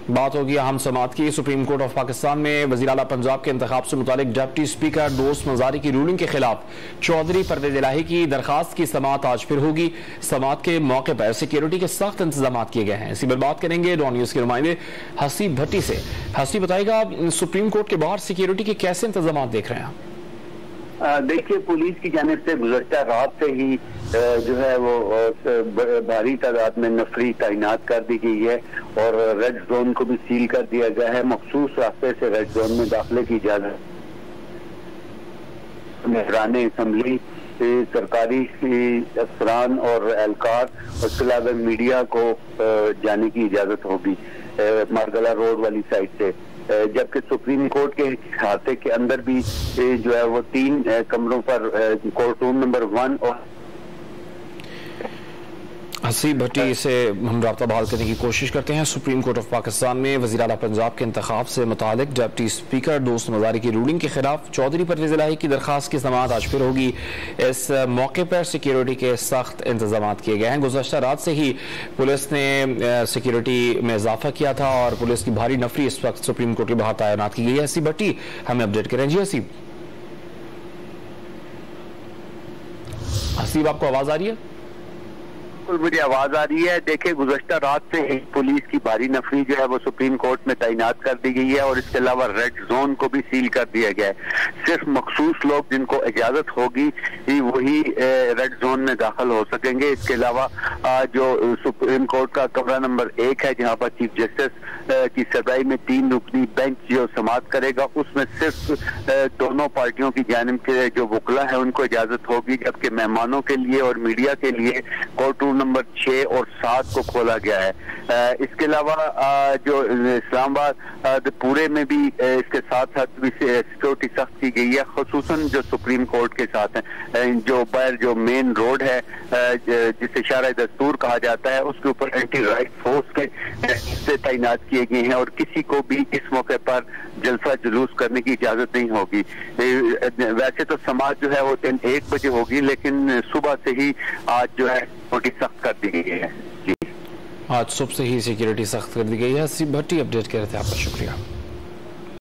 बात होगी अहम समात की। सुप्रीम कोर्ट ऑफ पाकिस्तान में वज़ीर आला पंजाब के इंतखाब से मुतालिक डिप्टी स्पीकर दोस्त मजारी की रूलिंग के खिलाफ चौधरी परवेज इलाही की दरखास्त की समात आज फिर होगी। समात के मौके पर सिक्योरिटी के सख्त इंतजाम किए गए हैं। इसी पर बात करेंगे डॉन न्यूज के नुमाइंदे हसीब भट्टी से। हसीब, बताइएगा सुप्रीम कोर्ट के बाहर सिक्योरिटी के कैसे इंतजाम देख रहे हैं? देखिए, पुलिस की जानिब से गुज़श्ता रात से ही जो है वो भारी तादाद में नफरी तैनात कर दी गई है और रेड जोन को भी सील कर दिया गया है। मखसूस रास्ते से रेड जोन में दाखिले की इजाजत निगरान असम्बली, सरकारी अफसरान और एहलकार, उसके अलावा मीडिया को जाने की इजाजत होगी मारगला रोड वाली साइड से। जबकि सुप्रीम कोर्ट के खाते के अंदर भी जो है वो 3 कमरों पर कोर्ट रूम नंबर 1 और हसीब भट्टी से हम राब्ता बहाल करने की कोशिश करते हैं। सुप्रीम कोर्ट ऑफ पाकिस्तान में वज़ीर आला पंजाब के इंतखाब से मुतालिक डिप्टी स्पीकर दोस्त मजारी की रूलिंग के खिलाफ चौधरी परवेज इलाही की दरखास्त की समाअत आज फिर होगी। इस मौके पर सिक्योरिटी के सख्त इंतजाम किए गए हैं। गुज़श्ता रात से ही पुलिस ने सिक्योरिटी में इजाफा किया था और पुलिस की भारी नफरी इस वक्त सुप्रीम कोर्ट के बाहर तैनात की गई है। हसीब भट्टी, हमें अपडेट करें। जी हसीब, हसीब आपको आवाज आ रही है? मेरी आवाज आ रही है। देखिए, गुज़श्ता रात से ही पुलिस की भारी नफरी जो है वो सुप्रीम कोर्ट में तैनात कर दी गई है और इसके अलावा रेड जोन को भी सील कर दिया गया है। सिर्फ मखसूस लोग जिनको इजाजत होगी वही रेड जोन में दाखिल हो सकेंगे। इसके अलावा जो सुप्रीम कोर्ट का कमरा नंबर 1 है, जहाँ पर चीफ जस्टिस की सरबराही में 3 रुकनी बेंच जो समाअत करेगा, उसमें सिर्फ दोनों पार्टियों की जानिब के जो वकला है उनको इजाजत होगी, जबकि मेहमानों के लिए और मीडिया के लिए कोर्ट रूम नंबर 6 और 7 को खोला गया है। इसके अलावा जो इस्लामाबाद पूरे में भी इसके साथ साथ भी सिक्योरिटी सख्त की गई है, खुसूसन जो सुप्रीम कोर्ट के साथ है। जो मेन रोड है जिसे शारा दस्तूर कहा जाता है, उसके ऊपर एंटी राइट फोर्स के हिस्से तैनात किए गए हैं और किसी को भी इस मौके पर जलसा जुलूस करने की इजाजत नहीं होगी। वैसे तो समाज जो है वो 1 बजे होगी, लेकिन सुबह से ही आज जो है सिक्योरिटी सख्त कर दी गई है। जी, आज सुबह से ही सिक्योरिटी सख्त कर दी गई है। हसीब भट्टी अपडेट कर रहे थे, आपका शुक्रिया।